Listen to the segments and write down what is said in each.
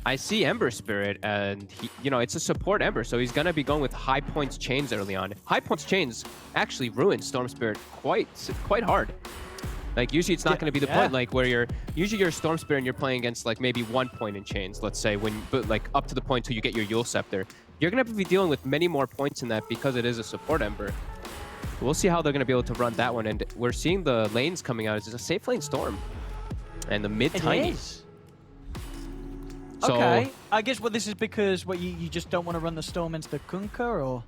I see Ember Spirit, and it's a support Ember, so he's gonna be going with high points chains early on. High points chains actually ruin Storm Spirit quite hard. Like usually it's not going to be the point like where you're a Storm Spirit and you're playing against like maybe 1 point in chains, let's say, but like up to the point till you get your Yule Scepter. You're going to be dealing with many more points in that because it is a support Ember. We'll see how they're going to be able to run that one, and we're seeing the lanes coming out. It's a safe lane Storm and the mid Tiny. So, okay, I guess this is because you just don't want to run the Storm into the Kunkka, or?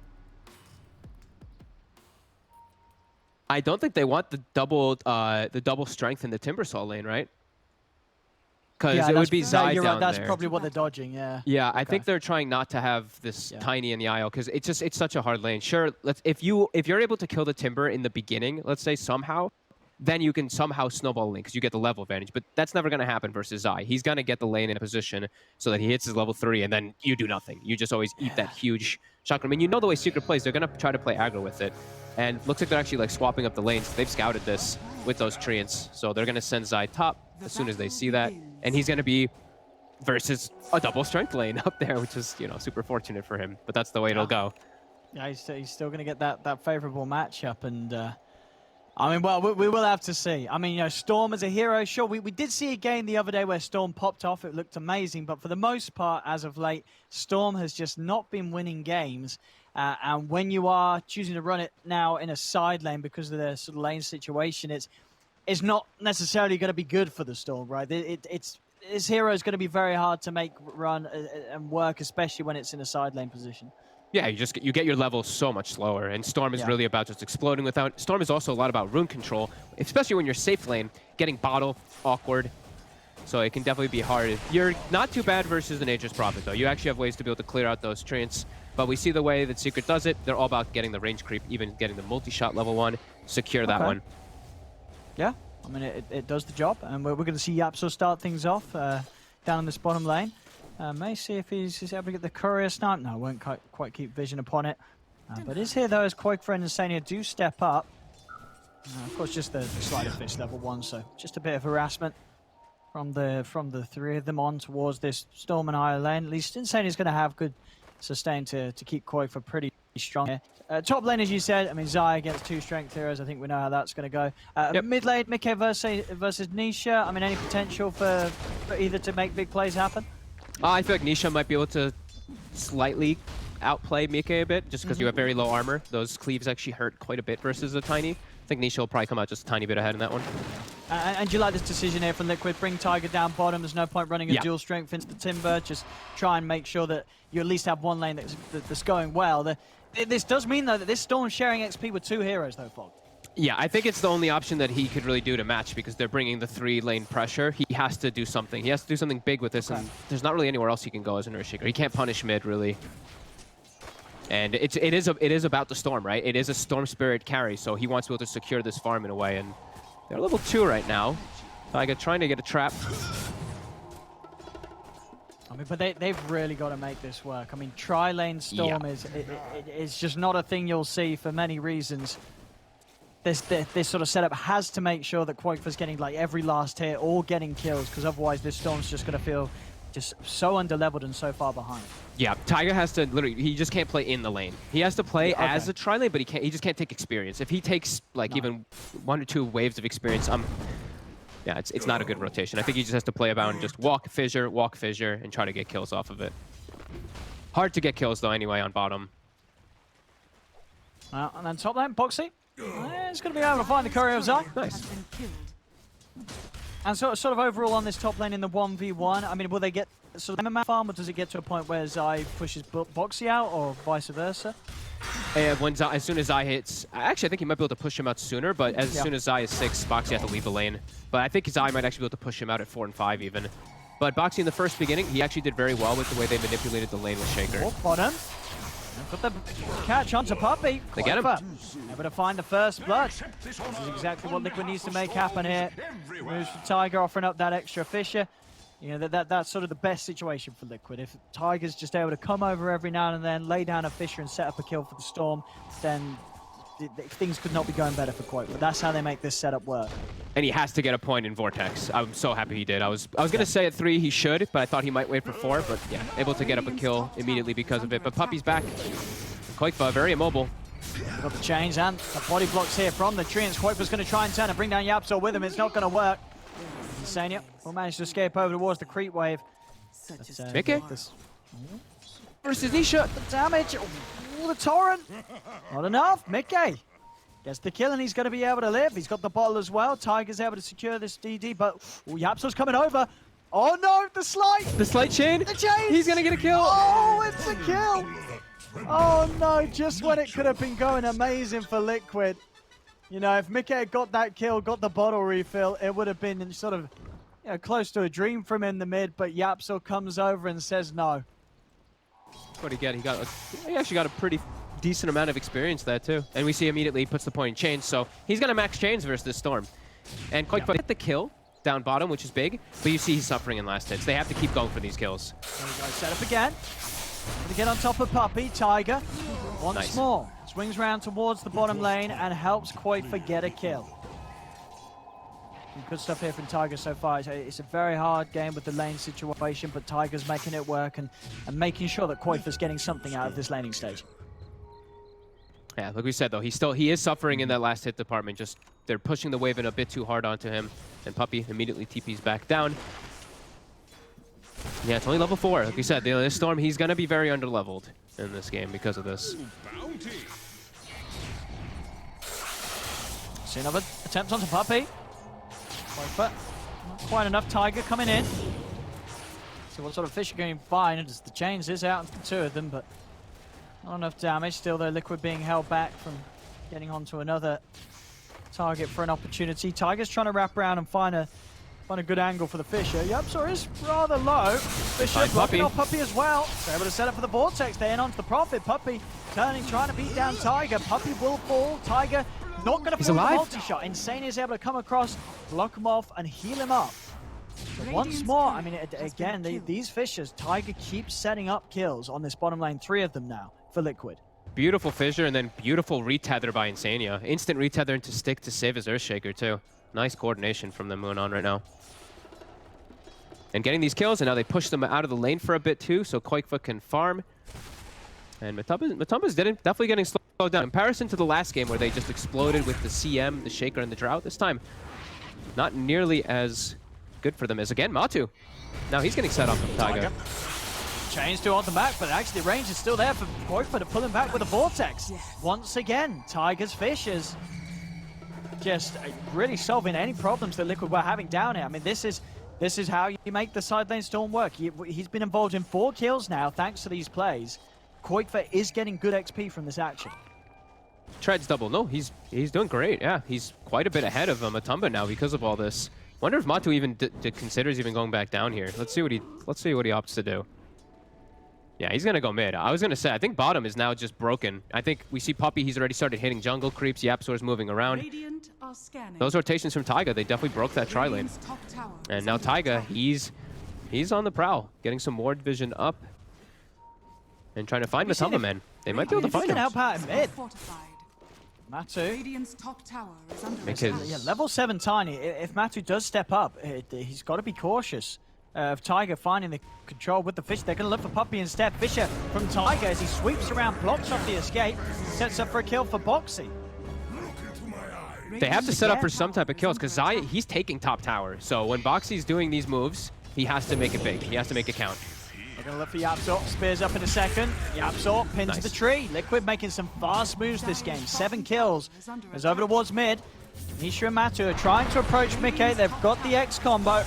I don't think they want the double strength in the Timbersaw lane, right? Because it would be Zai down That's there. probably what they're dodging, yeah. Yeah, okay. I think they're trying not to have this Tiny in the IO because it's such a hard lane. Sure, if you're able to kill the Timber in the beginning, let's say somehow, then you can somehow snowball lane because you get the level advantage. But that's never going to happen versus Zai. He's going to get the lane in a position so that he hits his level 3, and then you do nothing. You just always eat that huge shotgun. I mean, you know the way Secret plays. They're going to try to play aggro with it. And looks like they're actually like swapping up the lanes. They've scouted this with those treants. So they're going to send Zai top as soon as they see that. And he's going to be versus a double strength lane up there, which is, super fortunate for him. But that's the way it'll go. Yeah, he's still going to get that favorable matchup. And I mean, well, we will have to see. I mean, Storm as a hero, sure, we did see a game the other day where Storm popped off. It looked amazing. But for the most part, as of late, Storm has just not been winning games. And when you are choosing to run it now in a side lane because of the sort of lane situation, it's not necessarily going to be good for the Storm, right? His hero is going to be very hard to make run and work, especially when it's in a side lane position. Yeah, you get your levels so much slower, and Storm is really about just exploding without. Storm is also a lot about rune control, especially when you're safe lane, getting bottle awkward. So it can definitely be hard. You're not too bad versus the Nature's Prophet, though. You actually have ways to be able to clear out those treants. But we see the way that Secret does it. They're all about getting the range creep, even getting the multi-shot level 1, secure that one. Yeah, I mean, it does the job. And we're going to see Yapso start things off down in this bottom lane. May see if he's able to get the courier snipe. No, won't quite keep vision upon it. But is here, though, as Quakefriend and Sania do step up. Of course, just the sleight of fish level 1, so just a bit of harassment from the three of them on towards this Storm and higher lane. At least Insane is going to have good sustain to keep Koi for pretty strong here. Top lane, as you said, I mean, Zai against 2 strength heroes. I think we know how that's going to go. Mid lane, Mikke versus Nisha. I mean, any potential for either to make big plays happen? I feel like Nisha might be able to slightly outplay Mikke a bit, just because you have very low armor. Those cleaves actually hurt quite a bit versus the Tiny. I think Nisha will probably come out just a tiny bit ahead in that one. And do you like this decision here from Liquid? Bring Tiger down bottom. There's no point running a dual strength into the Timber. Just try and make sure that you at least have one lane that's going well. This does mean, though, that this Storm's sharing XP with 2 heroes, though, Fog. Yeah, I think it's the only option that he could really do to match because they're bringing the 3-lane pressure. He has to do something. He has to do something big with this, and there's not really anywhere else he can go as an Earthshaker. He can't punish mid, really. And it is about the Storm, right? It is a Storm Spirit carry, so he wants to be able to secure this farm in a way. And they're level 2 right now. Tiger trying to get a trap. I mean, but they've really got to make this work. I mean, tri-lane Storm is just not a thing you'll see for many reasons. This sort of setup has to make sure that Quake's getting like every last hit or getting kills, because otherwise this Storm's just going to feel just so underleveled and so far behind. Yeah, Tiger has to literally, he just can't play in the lane. He has to play as a tri-lane, but he just can't take experience. If he takes like even 1 or 2 waves of experience, yeah, it's not a good rotation. I think he just has to play about and just walk fissure, and try to get kills off of it. Hard to get kills though anyway on bottom. And then top lane, Boxy. He's going to be able to find the courier of Zai. Nice. And sort of overall on this top lane in the 1v1, I mean, will they get sort of MMA farm, or does it get to a point where Zai pushes Boxy out, or vice versa? As soon as Zai hits, actually I think he might be able to push him out sooner, but as soon as Zai is 6, Boxy has to leave the lane. But I think Zai might actually be able to push him out at 4 and 5 even. But Boxy in the first beginning, he actually did very well with the way they manipulated the lane with Shaker. Oh, bottom. Put the catch onto Puppey. They get him. Able to find the first blood. This is exactly what Liquid needs to make happen here. Moves for Tiger, offering up that extra Fissure. You know, that's sort of the best situation for Liquid. If Tiger's just able to come over every now and then, lay down a Fissure and set up a kill for the Storm, then things could not be going better for Quote, but that's how they make this setup work. And he has to get a point in Vortex. I'm so happy he did. I was gonna say at 3 he should, but I thought he might wait for 4. But yeah, able to get up a kill immediately because of it. But Puppy's back. Koikfa very immobile. Got the chains and the body blocks here from the Treants. Quoifa's going to try and turn and bring down Yapso with him. It's not going to work. Insania will manage to escape over towards the creep wave. Mickey versus Nisha. The damage. Ooh, the torrent. Not enough. Mickey gets the kill and he's going to be able to live. He's got the bottle as well. Tiger's able to secure this DD, but Yapso's coming over. Oh no, the slide. The slide chain. The chain. He's going to get a kill. Oh, it's a kill. Oh no, just when it could have been going amazing for Liquid. You know, if Mickey had got that kill, got the bottle refill, it would have been sort of close to a dream from in the mid, but Yapso comes over and says no. What did he get? He actually got a pretty decent amount of experience there too. And we see immediately he puts the point in chains, so he's going to max chains versus this Storm. And Koikfa hit the kill down bottom, which is big, but you see he's suffering in last hits. They have to keep going for these kills. There we go, set up again. To get on top of Puppy, Tiger once more swings round towards the bottom lane and helps Koikfa get a kill. Some good stuff here from Tiger so far. It's a very hard game with the lane situation, but Tiger's making it work and making sure that Koikfa's getting something out of this laning stage. Yeah, like we said though, he is suffering in that last hit department. Just they're pushing the wave in a bit too hard onto him, and Puppy immediately TP's back down. Yeah, it's only level 4. Like we said, this Storm, he's going to be very underleveled in this game because of this. See another attempt onto Puppy. But not quite enough. Tiger coming in. So what sort of fish are going to find? As the chains is out to the 2 of them, but not enough damage. Still, though, Liquid being held back from getting onto another target for an opportunity. Tiger's trying to wrap around and find a good angle for the Fisher. Yapso is rather low. Fisher blocking off Puppy as well. They're able to set up for the Vortex. They in onto the Prophet. Puppy turning, trying to beat down Tiger. Puppy will fall. Tiger not going to fall the multi-shot. Insane is able to come across, block him off, and heal him up. So once more, I mean, again, these Fishers, Tiger keeps setting up kills on this bottom lane. 3 of them now for Liquid. Beautiful Fissure and then beautiful retether by Insania. Instant retether into stick to save his Earthshaker too. Nice coordination from them going on right now. And getting these kills, and now they push them out of the lane for a bit too, so Koikfa can farm. And Matumba's definitely getting slowed down. In comparison to the last game where they just exploded with the CM, the Shaker, and the Drought, this time not nearly as good for them as, again, Matu. Now he's getting set up from Tiger. Chains to on the back, but actually the range is still there for Koikfa to pull him back with a Vortex. Once again, Tiger's Fishers just really solving any problems that Liquid were having down here. I mean, this is how you make the side lane Storm work. He's been involved in 4 kills now, thanks to these plays. Koikfa is getting good XP from this action. Treads double. No, he's doing great. Yeah, he's quite a bit ahead of Matumba now because of all this. Wonder if Matu even considers even going back down here. Let's see what he opts to do. Yeah, he's gonna go mid. I was gonna say, I think bottom is now just broken. I think we see Puppy. He's already started hitting jungle creeps. Yapsor's moving around. Those rotations from Taiga, they definitely broke that tri lane. And now Taiga, he's on the prowl, getting some ward vision up and trying to find Matumba, man. They might be able to find him. Help out in mid. Matu. Because yeah, level 7 Tiny. If Matu does step up, he's got to be cautious of Tiger finding the control with the Fish. They're going to look for Puppy instead. Fisher from Tiger as he sweeps around, blocks off the escape, sets up for a kill for Boxy. They have to set up for some type of kills because Zaya, he's taking top tower. So when Boxy's doing these moves, he has to make it big. He has to make it count. They're going to look for Yapso. Spears up in a second. Yapso pins the tree. Liquid making some fast moves this game. 7 kills. Goes over towards mid. Nisha and Matu are trying to approach Mickey. They've got the X combo.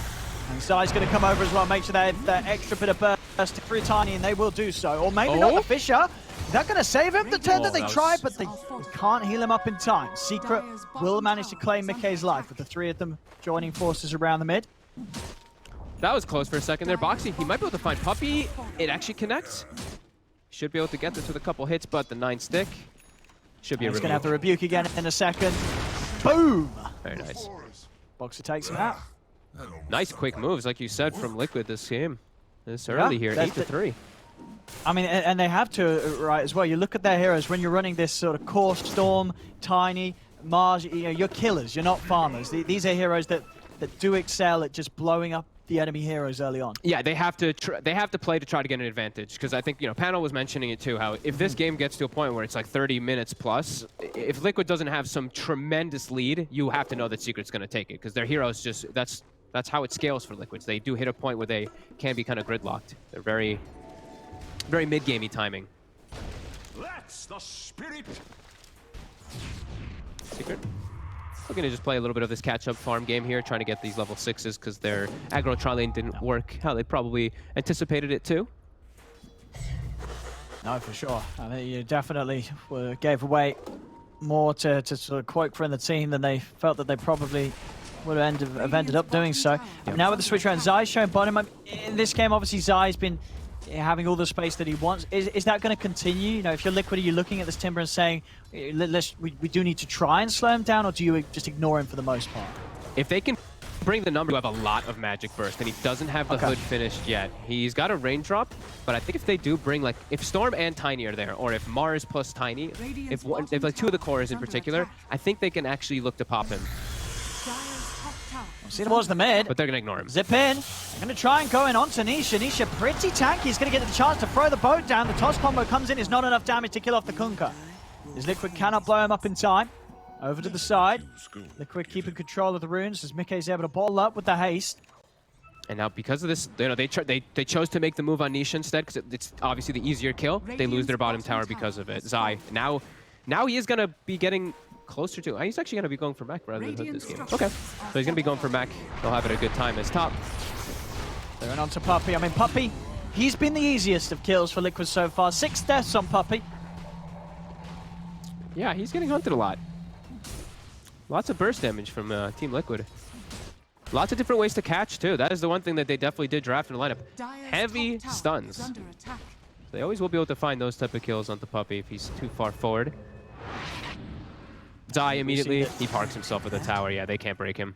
And Zai's going to come over as well. Make sure they have that extra bit of burst through Tiny, and they will do so. Or maybe not the Fisher. Is that going to save him? The turn that they tried, but they can't heal him up in time. Secret will manage to claim Mickey's life with the 3 of them joining forces around the mid. That was close for a second there. Boxy, he might be able to find Puppy. It actually connects. Should be able to get this with a couple hits, but the 9 stick should be a rebuke. He's going to have the rebuke again in a second. Boom! Very nice. Boxer takes him out. Nice quick moves, like you said, from Liquid this game. This early here, 8-3. I mean, and they have to, right, as well. You look at their heroes, when you're running this sort of core Storm, Tiny, Mars, you know, you're killers, you're not farmers. These are heroes that do excel at just blowing up the enemy heroes early on. Yeah, they have to play to try to get an advantage, because I think, you know, Panel was mentioning it too, how if this game gets to a point where it's like 30 minutes plus, if Liquid doesn't have some tremendous lead, you have to know that Secret's going to take it, because their heroes just, that's how it scales for Liquids. They do hit a point where they can be kind of gridlocked. They're very mid-gamey timing. That's the spirit. Secret looking to just play a little bit of this catch-up farm game here, trying to get these level 6s, because their aggro tri-lane didn't work how they probably anticipated it to. No, for sure. I mean, you definitely gave away more to sort of Quake in the team than they felt that they probably would have ended up doing so. Yep. Now with the switch around, Zai's showing bottom. In this game, obviously, Zai's been having all the space that he wants. Is that going to continue? You know, if you're Liquid, are you looking at this Timber and saying, we do need to try and slow him down, or do you just ignore him for the most part? If they can bring the number, you have a lot of Magic Burst, and he doesn't have the hood finished yet. He's got a raindrop, but I think if they do bring, like, if Storm and Tiny are there, or if Mars plus Tiny, if like two of the cores in particular, I think they can actually look to pop him. See towards the mid. But they're going to ignore him. Zip in. They're going to try and go in onto Nisha. Nisha pretty tanky. He's going to get the chance to throw the boat down. The toss combo comes in. It's not enough damage to kill off the Kunkka. His Liquid cannot blow him up in time. Over to the side. Liquid keeping control of the runes as Mikkei's able to bottle up with the haste. And now because of this, you know, they chose to make the move on Nisha instead, because it's obviously the easier kill. They lose their bottom tower because of it. Zai, now he is going to be getting closer to. He's actually going to be going for mech rather than hood this game. Okay. So he's going to be going for mech. They'll have it a good time as top. They're going on to Puppey. I mean, Puppey, he's been the easiest of kills for Liquid so far. 6 deaths on Puppey. Yeah, he's getting hunted a lot. Lots of burst damage from Team Liquid. Lots of different ways to catch, too. That is the one thing that they definitely did draft in the lineup. Heavy stuns. They always will be able to find those type of kills on the Puppey if he's too far forward. Zai immediately, he parks himself with the tower. Yeah, they can't break him.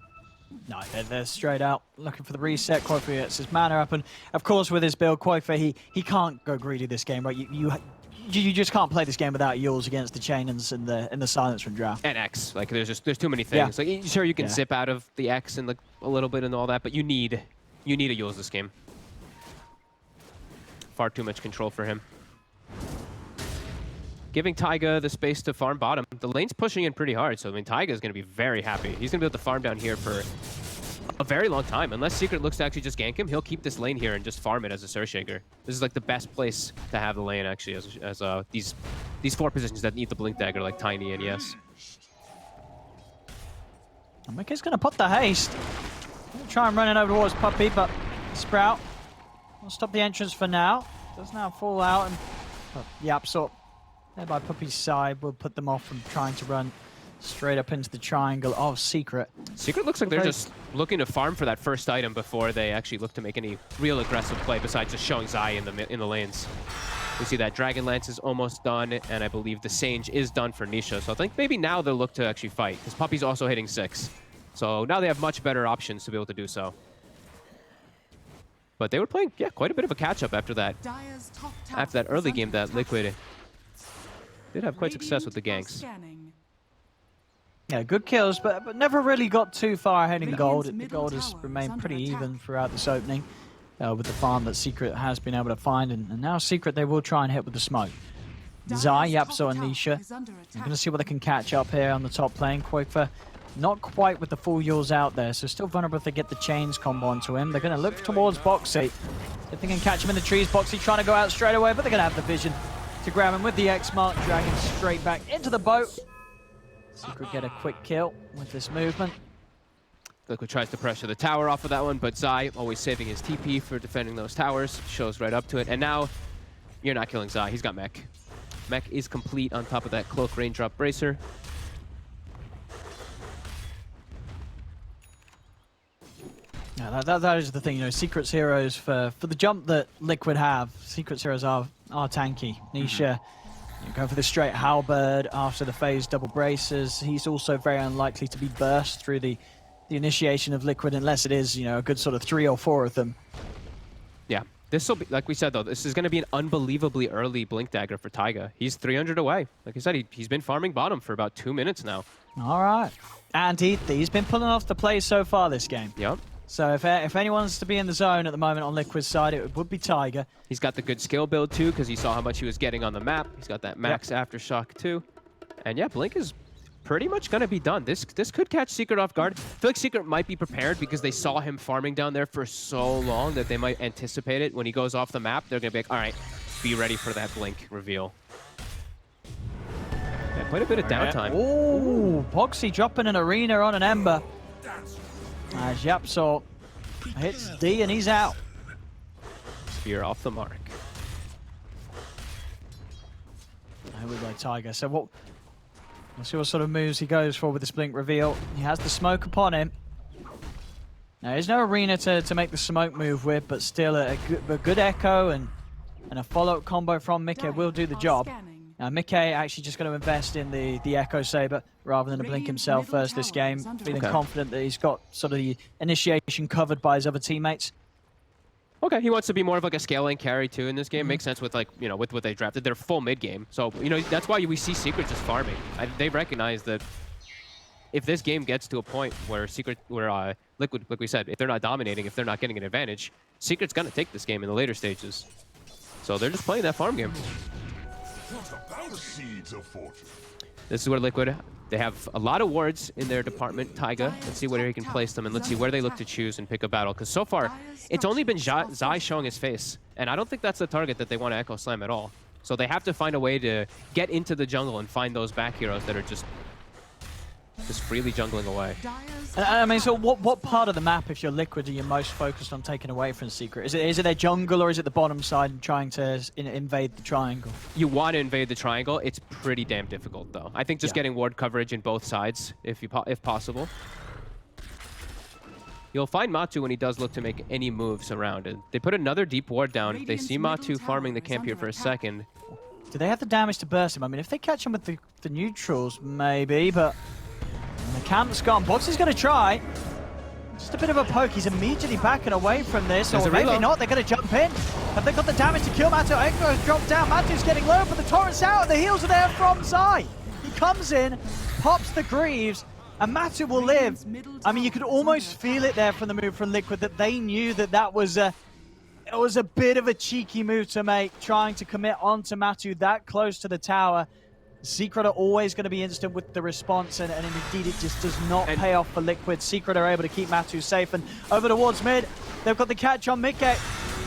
No, they're straight out looking for the reset. Quoife gets his mana up, and of course with his build, Quoife, he can't go greedy this game, right? You just can't play this game without Yules against the Chainons and the silence from Drow. And X, like there's too many things. Yeah. Like sure you can zip out of the X and a little bit and all that, but you need a Yules this game. Far too much control for him. Giving Taiga the space to farm bottom. The lane's pushing in pretty hard, so I mean Taiga's going to be very happy. He's going to be able to farm down here for a very long time. Unless Secret looks to actually just gank him, he'll keep this lane here and just farm it as a Surfshaker. This is like the best place to have the lane actually, as these 4 positions that need the Blink Dagger like Tiny and Yes. Mikkei's going to put the haste. Try and run it over towards Puppey, but Sprout will stop the entrance for now. Does now fall out, and Yapsop there by Puppey's side will put them off from trying to run straight up into the triangle of Secret. Secret looks like they're just looking to farm for that first item before they actually look to make any real aggressive play besides just showing Zai in the lanes. We see that Dragon Lance is almost done, and I believe the Sage is done for Nisha. So I think maybe now they'll look to actually fight, because Puppey's also hitting 6. So now they have much better options to be able to do so. But they were playing, quite a bit of a catch-up after that. After that early game that Liquid did have quite success with the ganks. Yeah, good kills, but never really got too far ahead in gold. The gold has remained pretty even throughout this opening with the farm that Secret has been able to find. And now Secret, they will try and hit with the smoke. Zai, Yapso, and Nisha. We're going to see what they can catch up here on the top lane. Quoife, not quite with the full Yules out there, so still vulnerable if they get the chains combo onto him. They're going to look towards Boxy. If they can catch him in the trees, Boxy trying to go out straight away, but they're going to have the vision to grab him with the X mark, dragging straight back into the boat. Secret get a quick kill with this movement. Liquid tries to pressure the tower off of that one, but Zai, always saving his TP for defending those towers, shows right up to it. And now, you're not killing Zai, he's got mech. Mech is complete on top of that cloak raindrop bracer. Yeah, that is the thing, you know, Secret's heroes, for the jump that Liquid have, Secret's heroes are tanky. Nisha, going for the straight halberd after the phase double braces. He's also very unlikely to be burst through the initiation of Liquid unless it is, you know, a good sort of 3 or 4 of them. Yeah, This will be, like we said though, this is going to be an unbelievably early Blink Dagger for Taiga. He's 300 away. Like I said, he's been farming bottom for about 2 minutes now. All right. And he's been pulling off the plays so far this game. Yep. So if anyone's to be in the zone at the moment on Liquid's side, it would be Taiga. He's got the good skill build too, because he saw how much he was getting on the map. He's got that max aftershock too. And yeah, Blink is pretty much going to be done. This could catch Secret off guard. I feel like Secret might be prepared because they saw him farming down there for so long that they might anticipate it. When he goes off the map, they're going to be like, all right, be ready for that Blink reveal. Yeah, quite a bit of downtime. Oh, Poxy dropping an arena on an Ember. As Yapsor hits D and he's out. Spear off the mark. Here we go, Taiga. So we'll see what sort of moves he goes for with this Blink reveal. He has the smoke upon him. Now, there's no arena to make the smoke move with, but still a good echo and a follow-up combo from Mickey will do the job. Now, Mickey actually just going to invest in the Echo Saber rather than a Blink himself first this game, feeling confident that he's got sort of the initiation covered by his other teammates. Okay, he wants to be more of like a scaling carry too in this game. Makes sense with like, you know, with what they drafted. They're full mid game. So, you know, that's why we see Secret just farming. They recognize that if this game gets to a point where Liquid, like we said, if they're not dominating, if they're not getting an advantage, Secret's going to take this game in the later stages. So they're just playing that farm game. This is where Liquid, they have a lot of wards in their department. Taiga, let's see where he can place them, and let's see where they look to choose and pick a battle. Because so far, it's only been Zai showing his face, and I don't think that's the target that they want to Echo Slam at all. So they have to find a way to get into the jungle and find those back heroes that are just freely jungling away. I mean, so what part of the map, if you're Liquid, are you most focused on taking away from Secret? Is it their jungle, or is it the bottom side and trying to invade the triangle? You want to invade the triangle. It's pretty damn difficult, though. I think just getting ward coverage in both sides, if possible. You'll find Matu when he does look to make any moves around it. They put another deep ward down. They see Matu farming the camp here for a second. Do they have the damage to burst him? I mean, if they catch him with the neutrals, maybe, but... And the camp's gone. Boxy's going to try. Just a bit of a poke. He's immediately backing away from this. Or maybe not. They're going to jump in. Have they got the damage to kill Matu? Echo's dropped down. Matu's getting low, but the torrent's out. The heals are there from Zai. He comes in, pops the Greaves, and Matu will live. I mean, you could almost feel it there from the move from Liquid that they knew that was a bit of a cheeky move to make, trying to commit onto Matu that close to the tower. Secret are always going to be instant with the response, and indeed it just does not pay off for Liquid. Secret are able to keep Matu safe, and over towards mid, they've got the catch on Mickey.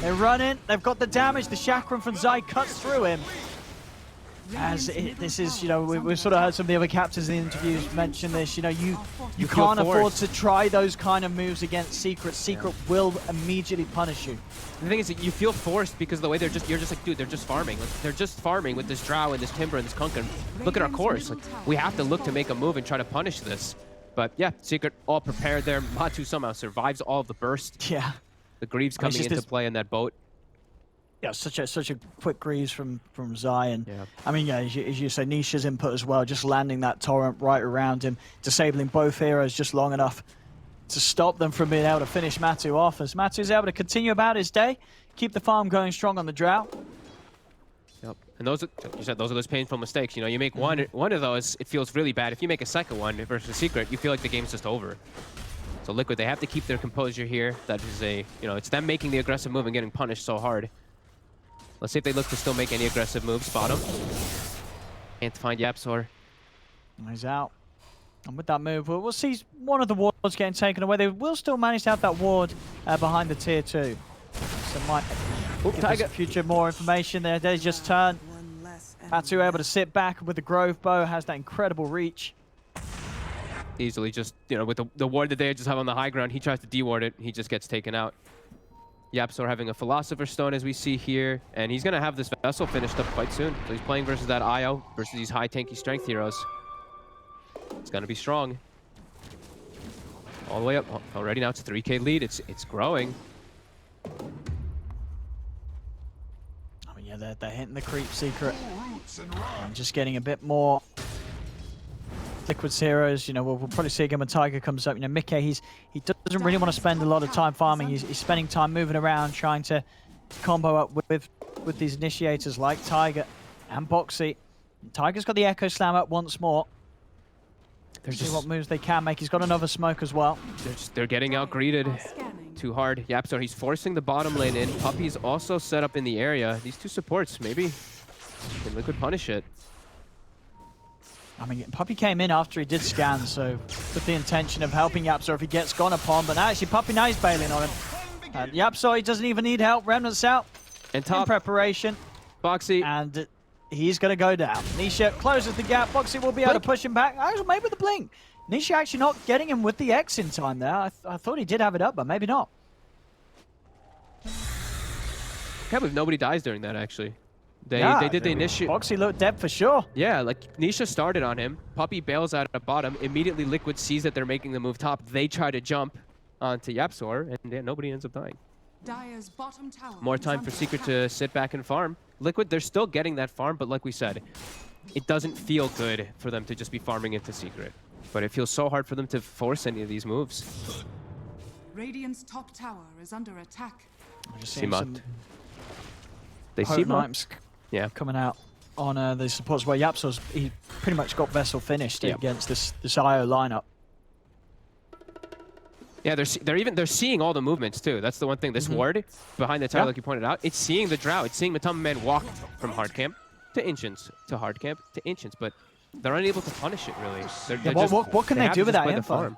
They're running, they've got the damage, the chakram from Zai cuts through him. This is, you know, we've sort of heard some of the other captains in the interviews mention this, you know, you can't afford to try those kind of moves against Secret. Secret will immediately punish you. The thing is that you feel forced because of the way you're just like, dude, they're just farming. Like, they're just farming with this Drow and this Timber and this Kunkin. Look at our course. Like, we have to look to make a move and try to punish this. But yeah, Secret all prepared there. Matu somehow survives all of the burst. Yeah. The Greaves coming into play in that boat. Yeah, such a quick Greaves from Zai, and I mean, yeah, as you say, Nisha's input as well, just landing that torrent right around him, disabling both heroes just long enough to stop them from being able to finish Matu off, as Matu's able to continue about his day, keep the farm going strong on the Drow. Yep, and those are, you said, those are those painful mistakes. You know, you make one of those, it feels really bad. If you make a second one versus Secret, you feel like the game's just over. So Liquid, they have to keep their composure here. That is it's them making the aggressive move and getting punished so hard. Let's see if they look to still make any aggressive moves. Bottom. Can't find Yapsor. He's out. And with that move, we'll see one of the wards getting taken away. They will still manage to have that ward behind the tier 2. So might give us future more information there. They just turn. Matu able to sit back with the Grove Bow. Has that incredible reach. Easily just, you know, with the ward that they just have on the high ground, he tries to de-ward it. He just gets taken out. Yapsor having a Philosopher's Stone, as we see here, and he's going to have this Vessel finished up quite soon. So he's playing versus that IO, versus these high tanky strength heroes. It's going to be strong. All the way up. Already now it's a 3K lead. It's growing. I mean, yeah, they're hitting the creep Secret. And just getting a bit more Liquid's heroes, you know, we'll probably see again when Taiga comes up. You know, Mickey, he doesn't really want to spend a lot of time farming. He's spending time moving around, trying to combo up with these initiators like Tiger and Boxy. Tiger's got the Echo Slam up once more. See what moves they can make. He's got another smoke as well. They're getting out greeted too hard. YapzOr, he's forcing the bottom lane in. Puppy's also set up in the area. These two supports, maybe can Liquid punish it. I mean, Puppy came in after he did scan, so with the intention of helping YapzOr if he gets gone upon. But actually, Puppy now is bailing on him. And YapzOr, he doesn't even need help. Remnant's out And top in preparation. Boxy. And he's going to go down. Nisha closes the gap. Boxy will be able to push him back. Actually, maybe with the blink. Nisha actually not getting him with the X in time there. I thought he did have it up, but maybe not. Can't believe nobody dies during that, actually. They did the initiate. Boxy looked dead for sure. Yeah, like Nisha started on him. Puppy bails out at bottom. Immediately Liquid sees that they're making the move top. They try to jump onto YapzOr, and yeah, nobody ends up dying. Dire's bottom tower More time for Secret to sit back and farm. Liquid, they're still getting that farm, but like we said, it doesn't feel good for them to just be farming into Secret. But it feels so hard for them to force any of these moves. Radiant's top tower is under attack. I'm just seeing some They see Mimps coming out on the supports where YapzOr's he pretty much got Vessel finished against this IO lineup. Yeah, they're seeing all the movements too. That's the one thing. This ward behind the tower, like you pointed out, it's seeing the Drow. It's seeing Matama Man walk from hard camp to Ancients to hard camp to Ancients, but they're unable to punish it really. What can they do with that info? Farm.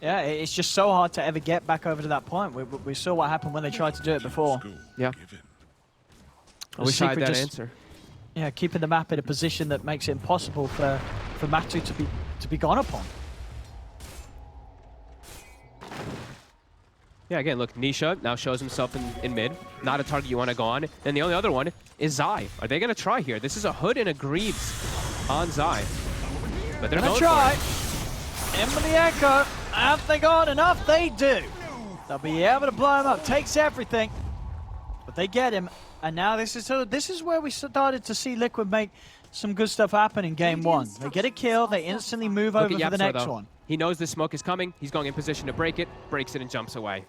Yeah, it's just so hard to ever get back over to that point. We saw what happened when they tried to do it before. Yeah. I wish I had that answer. Yeah, keeping the map in a position that makes it impossible for Matu to be gone upon. Yeah, again, look, Nisha now shows himself in mid. Not a target you want to go on. And the only other one is Zai. Are they going to try here? This is a Hood and a Greaves on Zai. But they're going to try. In with the Echo. Have they got enough? They do. They'll be able to blow him up. Takes everything. But they get him. And now this is where we started to see Liquid make some good stuff happen in game one. They get a kill. They instantly move over to the next one. He knows the smoke is coming. He's going in position to break it. Breaks it and jumps away.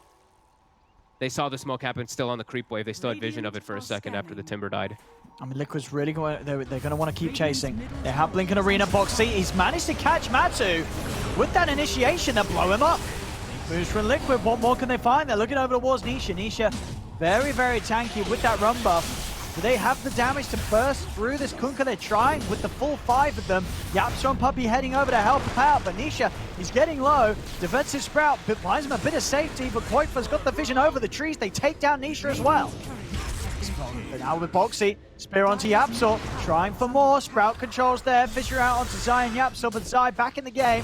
They saw the smoke happen still on the creep wave. They still had vision of it for a second after the Timber died. I mean, Liquid's really going. They're going to want to keep chasing. They have Blink and Arena Boxy. He's managed to catch Matu with that initiation that blow him up. He moves from Liquid. What more can they find? They're looking over towards Nisha. Nisha, very, very tanky with that run buff. Do they have the damage to burst through this Kunkka? They're trying with the full 5 of them. YapzOr and Puppy heading over to help out, but Nisha is getting low. Defensive Sprout buys him a bit of safety, but Koifa's got the vision over the trees. They take down Nisha as well. But now with Boxy, Spear onto YapzOr, trying for more. Sprout controls there, Fisher out onto Zai and YapzOr, but Zai back in the game.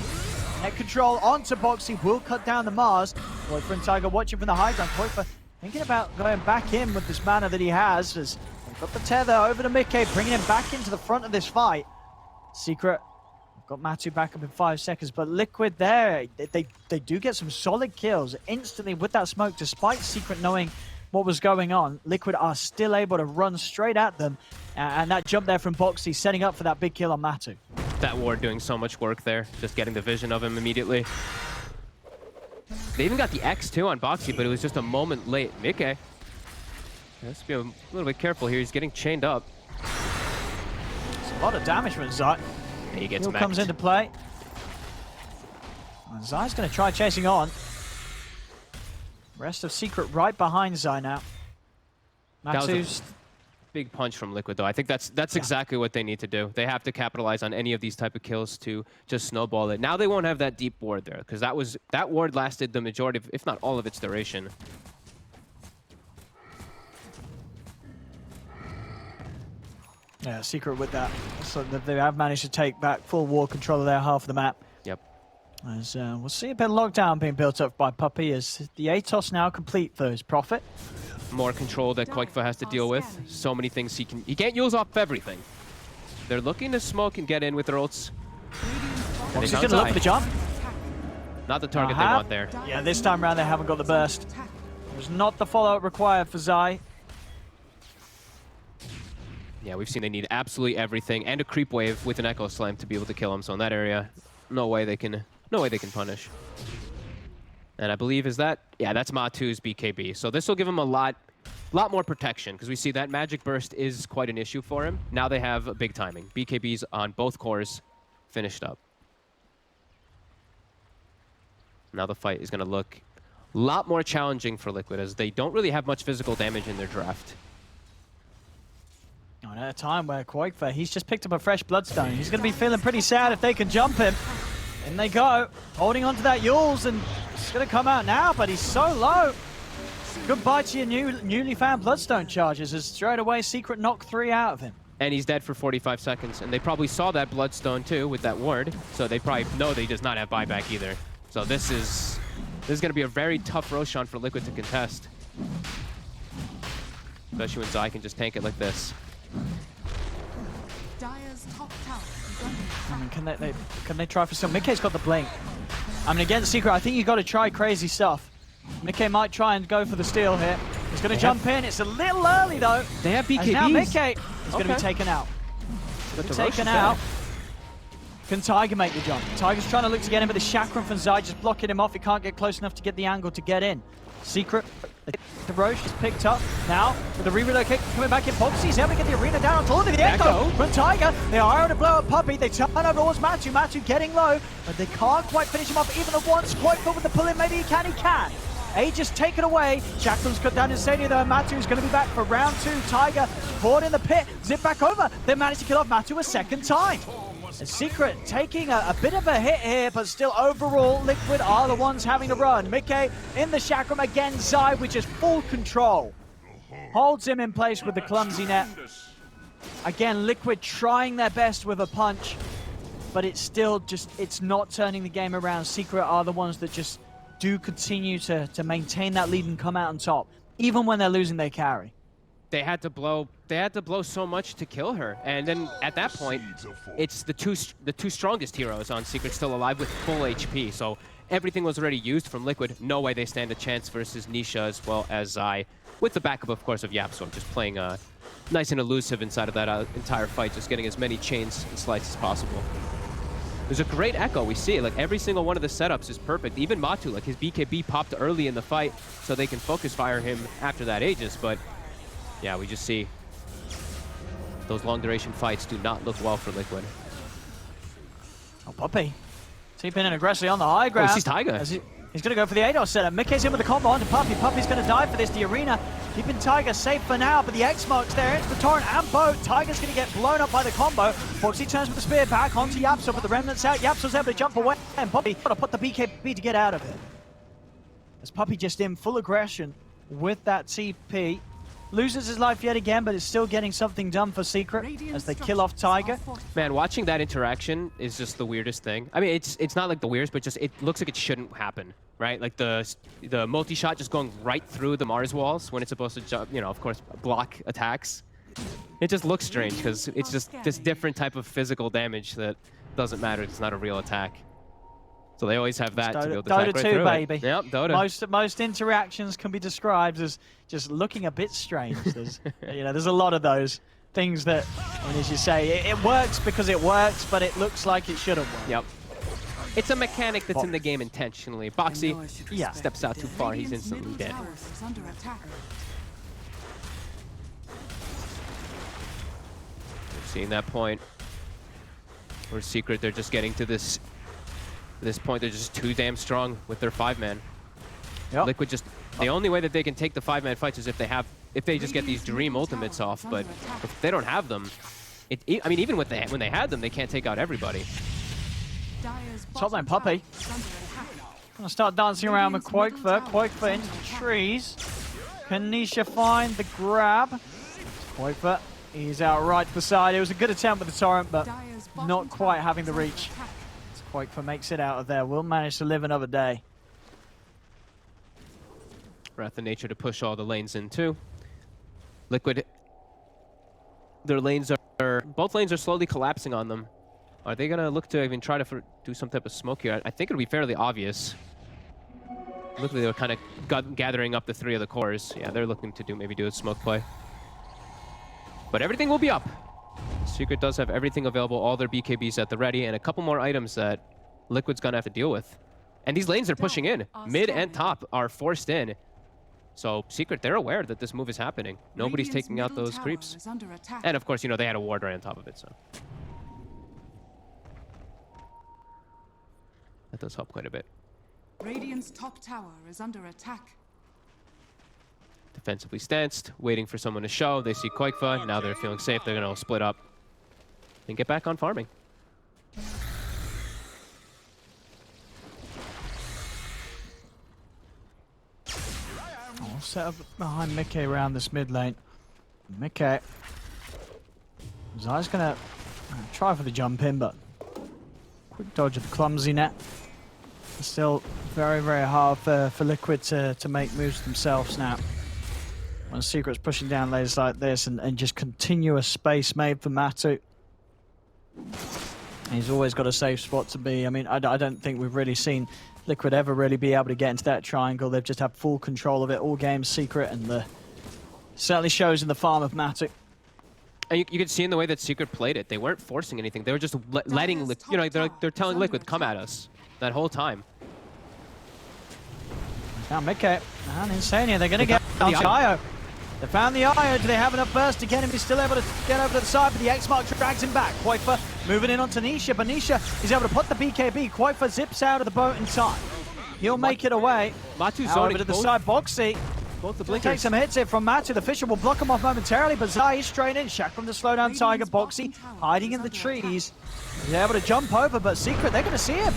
Net control onto Boxy, will cut down the Mars. Koifa and Tiger watching from the high ground. Koifa thinking about going back in with this mana that he has, as they've got the tether over to Mickey, bringing him back into the front of this fight. Secret got Matu back up in 5 seconds, but Liquid there, they do get some solid kills instantly with that smoke, despite Secret knowing what was going on. Liquid are still able to run straight at them, and that jump there from Boxy setting up for that big kill on Matu. That ward doing so much work there, just getting the vision of him immediately. They even got the X too on Boxy, but it was just a moment late. Mickey. Let's be a little bit careful here. He's getting chained up. It's a lot of damage from Zai. He gets Heal comes into play. And Zai's going to try chasing on. Rest of Secret right behind Zai now. Matu's big punch from Liquid, though. I think that's exactly what they need to do. They have to capitalize on any of these type of kills to just snowball it. Now they won't have that deep ward there, because that ward lasted the majority of, if not all of its duration. Yeah, Secret with that. So they have managed to take back full ward control of their half of the map. Yep. As we'll see a bit of lockdown being built up by Puppy, as the Atos now complete for his Prophet. More control that Koikfa has to deal with. So many things he can't use off everything. They're looking to smoke and get in with their ults. He's going to look for the jump. Not the target they want there. Yeah, this time around they haven't got the burst. There's not the follow-up required for Zai. Yeah, we've seen they need absolutely everything and a creep wave with an Echo Slam to be able to kill him. So in that area, no way they can punish. And I believe that's Matu's BKB. So this will give him a lot a lot more protection, because we see that Magic Burst is quite an issue for him. Now they have a big timing. BKBs on both cores finished up. Now the fight is going to look a lot more challenging for Liquid, as they don't really have much physical damage in their draft. And at a time where Quakefer, he's just picked up a fresh Bloodstone. He's going to be feeling pretty sad if they can jump him. In they go, holding onto that Yules, and it's going to come out now, but he's so low. Goodbye to your newly found Bloodstone charges, as straight away Secret knocked 3 out of him. And he's dead for 45 seconds, and they probably saw that Bloodstone too with that ward, so they probably know that he does not have buyback either. So this is going to be a very tough Roshan for Liquid to contest. Especially when Zai can just tank it like this. Dire's top tower is under attack. I mean, can they try for some? Mickey's got the blink. I mean, against Secret, I think you got to try crazy stuff. Mickey might try and go for the steal here. He's going to jump in. It's a little early though. They have BKBs. And now Mickey is going to be taken out. Taken out. Can Tiger make the jump? Tiger's trying to look to get him, but the chakram from Zai just blocking him off. He can't get close enough to get the angle to get in. Secret, the Roche is picked up now with the re-relocate coming back in. Boxy's able to get the arena down on top of the Echo from Tiger. They are able to blow up Puppey. They turn over towards Matu. Matu getting low, but they can't quite finish him off even at once. Quakefoot with the pull in. Maybe he can. He can. Aegis taken away. Chakram's cut down in Stadia though. Matu's going to be back for round 2. Tiger caught in the pit. Zip back over. They managed to kill off Matu a second time. And Secret taking a bit of a hit here, but still overall, Liquid are the ones having the run. Mickey in the chakram again. Zai with just full control. Holds him in place with the clumsy net. Again, Liquid trying their best with a punch, but it's still just, it's not turning the game around. Secret are the ones that just do continue to maintain that lead and come out on top, even when they're losing their carry. They had to blow so much to kill her, and then at that point, it's the two strongest heroes on Secret still alive with full HP. So everything was already used from Liquid. No way they stand a chance versus Nisha as well as Zai, with the backup, of course, of Yapso, just playing nice and elusive inside of that entire fight, just getting as many chains and slices as possible. There's a great echo. We see it. Like every single one of the setups is perfect. Even Matu, like his BKB popped early in the fight, so they can focus fire him after that Aegis. But yeah, we just see those long duration fights do not look well for Liquid. Oh, Puppey. Keeping in aggressively on the high ground. Oh, he sees Tiger. He's going to go for the ADOS setup. Mickey's in with the combo onto Puppey. Puppey's going to die for this. The arena keeping Tiger safe for now, but the X-Smoke's there. It's the Torrent and Boat. Tiger's going to get blown up by the combo. Foxy turns with the spear back onto Yapso, but the remnants out. Yapso's able to jump away, and Puppey got to put the BKB to get out of it. As Puppey just in full aggression with that TP. Loses his life yet again, but is still getting something done for Secret as they kill off Tiger. Man, watching that interaction is just the weirdest thing. I mean, it's not like the weirdest, but just it looks like it shouldn't happen, right? Like the multi-shot just going right through the Mars walls when it's supposed to jump, you know, of course, block attacks. It just looks strange because it's just this different type of physical damage that doesn't matter. It's not a real attack. So they always have that to be able to attack right through Dota 2, baby. Yep, Dota. Most interactions can be described as just looking a bit strange. There's, you know, there's a lot of those things that, and as you say, it works because it works, but it looks like it shouldn't work. Yep. It's a mechanic that's in the game intentionally. Boxy steps out too far, he's instantly dead. We've seen that point where Secret, they're just getting to this point, they're just too damn strong with their 5-man. Yep. Liquid just, the only way that they can take the 5-man fights is if they just get these dream ultimates off, but if they don't have them, I mean, even when they had them, they can't take out everybody. Top lane Puppey. Gonna start dancing around with Quakefoot. Quakefoot into the trees. Can Nisha find the grab? Quakefoot, he's out right to the side. It was a good attempt with the torrent, but not quite having the reach. Quakefoot makes it out of there. Will manage to live another day. Wrath of Nature to push all the lanes in too. Liquid, their lanes are, both lanes are slowly collapsing on them. Are they gonna look to even try to do some type of smoke here? I think it'll be fairly obvious. Look like they were kind of gathering up the 3 of the cores. Yeah, they're looking to maybe do a smoke play. But everything will be up. Secret does have everything available, all their BKBs at the ready, and a couple more items that Liquid's gonna have to deal with. And these lanes are pushing in. Mid and top are forced in. So Secret, they're aware that this move is happening. Nobody's Radiant's taking out middle those tower creeps. is under attack. And of course, you know, they had a ward right on top of it, so. That does help quite a bit. Radiant's top tower is under attack. Defensively stanced, waiting for someone to show. They see Quakefa, now they're feeling safe. They're gonna split up and get back on farming. I'll set up behind Mickey around this mid lane. Mickey. Zai's gonna try for the jump in, but quick dodge of the clumsy net. It's still very, very hard for Liquid to make moves themselves now. When Secret's pushing down layers like this and just continuous space made for Matu. He's always got a safe spot to be. I mean, I don't think we've really seen Liquid ever really be able to get into that triangle. They've just had full control of it all game, Secret, and certainly shows in the farm of Matu. And you could see in the way that Secret played it, they weren't forcing anything. They were just letting, you know, they're telling Liquid, come at us that whole time. Now Mickey and Insania, they're going to get the IO. They found the IO. Do they have enough burst to get him? He's still able to get over to the side, but the X-Mark drags him back. Quakefa moving in onto Nisha, but Nisha is able to put the BKB. Quakefa zips out of the boat in time. He'll make it away. Matu's over to the side, Boxy. Both the blinkers. Take some hits here from Matu. The Fisher will block him off momentarily, but Zai is straight in. Shaq from the slowdown Tiger. Boxy hiding in the trees. He's able to jump over, but Secret, they're going to see him.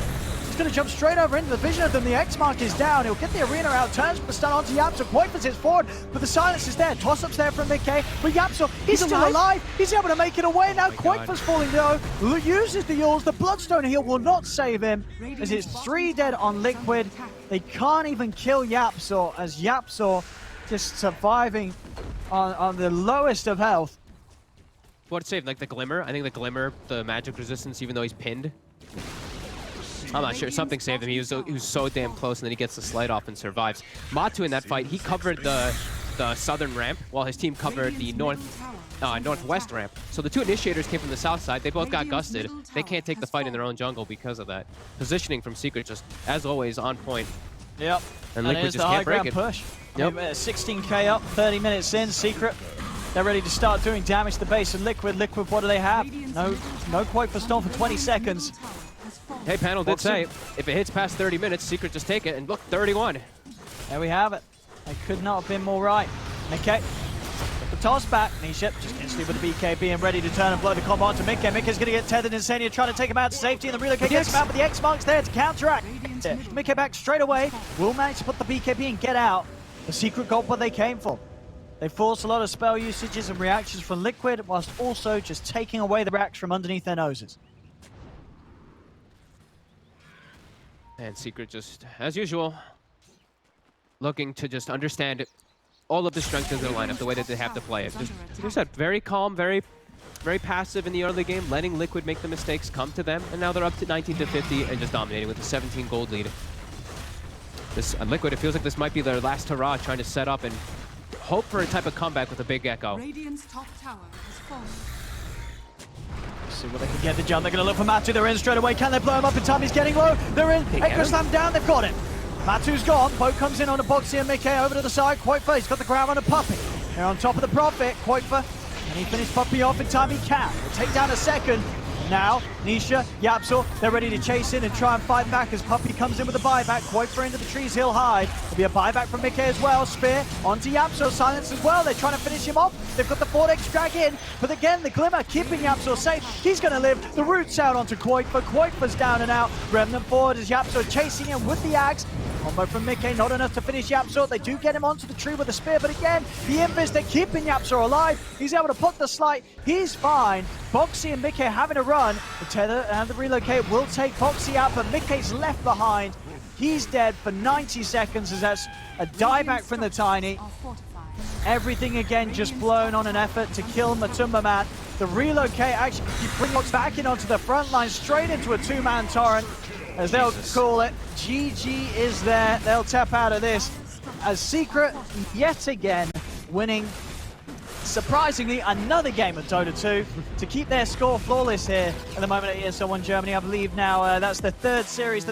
He's going to jump straight over into the vision of them. The X-Mark is down. He'll get the arena out. Turns the stun onto Yapso. Quakefa hits forward, but the silence is there. Toss-ups there from Mickey. But Yapso, he's still alive. He's able to make it away now. Quakefa's falling low. Uses the Yules. The Bloodstone heal will not save him, as it's 3 dead on Liquid. They can't even kill Yapso, as Yapso just surviving on the lowest of health. What saved? Like the Glimmer? I think the Glimmer, the magic resistance, even though he's pinned. I'm not sure. Something saved him. He was so damn close, and then he gets the slide off and survives. Matu in that fight, he covered the southern ramp, while his team covered the northwest ramp. So the two initiators came from the south side. They both got gusted. They can't take the fight in their own jungle because of that. Positioning from Secret just, as always, on point. Yep. And Liquid just can't break it. Push. Yep. 16k up, 30 minutes in. Secret, they're ready to start doing damage to the base of Liquid. Liquid, what do they have? No Quakefa Storm for 20 seconds. Hey, panel did say, if it hits past 30 minutes, Secret just take it, and look, 31. There we have it. They could not have been more right. Mickey, the toss back. Nisha just instantly with the BKB and ready to turn and blow the combo onto Mickey. Mickey's going to get tethered. Insania trying to take him out to safety, and the relocate gets him out, but the X-Mark's there to counteract. Mickey back straight away. Will manage to put the BKB and get out. The Secret got what they came for. They forced a lot of spell usages and reactions from Liquid, whilst also just taking away the racks from underneath their noses. And Secret just, as usual, looking to just understand all of the strength of their lineup, the way that they have to play it. Just said, very calm, very passive in the early game, letting Liquid make the mistakes come to them, and now they're up to 19-50 and just dominating with a 17 gold lead. This Liquid, it feels like this might be their last hurrah, trying to set up and hope for a type of comeback with a big echo. Radiant's top tower has fallen. See what they can get the jump. They're going to look for Matu. They're in straight away. Can they blow him up in time? He's getting low. They're in. Echo Slam down. They've got him. Matu's gone. Boat comes in on a Boxy and Mickey over to the side. Quakefa, he's got the ground on a Puppy. They're on top of the Prophet. Quakefa, and he finished Puppy off in time he can. He'll take down a second. Now, Nisha, Yapso, they're ready to chase in and try and fight back as Puppy comes in with a buyback. Quakefa into the trees, he'll hide. There'll be a buyback from Mickey as well. Spear onto Yapso, silence as well. They're trying to finish him off. They've got the Vortex drag in, but again, the Glimmer keeping Yapso safe. He's going to live. The root's out onto Quakefa. Quakefa's down and out. Remnant forward as Yapso chasing him with the axe. Combo from Mickey, not enough to finish Yapso. They do get him onto the tree with a spear, but again, the Invis, they're keeping Yapso alive. He's able to put the slight. He's fine. Boxy and Mickey having a run. The tether and the relocate will take Boxy out, but Mickey's left behind. He's dead for 90 seconds as that's a dieback from the Tiny. Everything again just blown on an effort to kill Matumba Man. The relocate actually brings back in onto the front line, straight into a two-man torrent, as they'll call it. GG is there. They'll tap out of this as Secret yet again winning, surprisingly, another game of Dota 2 to keep their score flawless here at the moment at ESL One Germany. I believe now that's the third series that